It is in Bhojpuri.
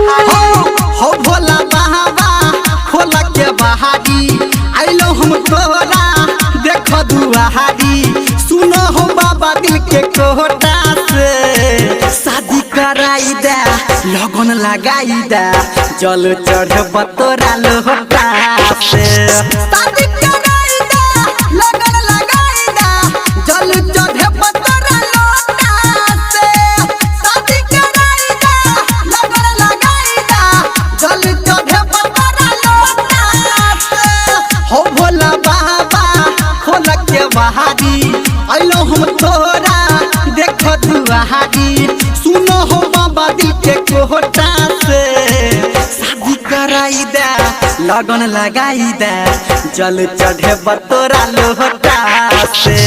हो भोला बाबा खोला के बहारी आइलो हम तोरा देखो दुआरी सुनो हो बाबा दिल के कोटा से शादी कराई दे लगन लगाई दे जल चढ़े बतोरा लोटा से शादी कराई दे लगन लगाई दे जल चढ़े बतोरा लोटा से शादी कराई दे लगन लगाई दे जल चढ़े बतोरा लोटा से हो भोला बाबा खोला के बहारी आइलो हम तोरा देखो दुआरी सुनो हो बाबा दिल के कोटा से शादी कराई दे लगन लगाई दे जल चढ़े बतोरा लोटा से।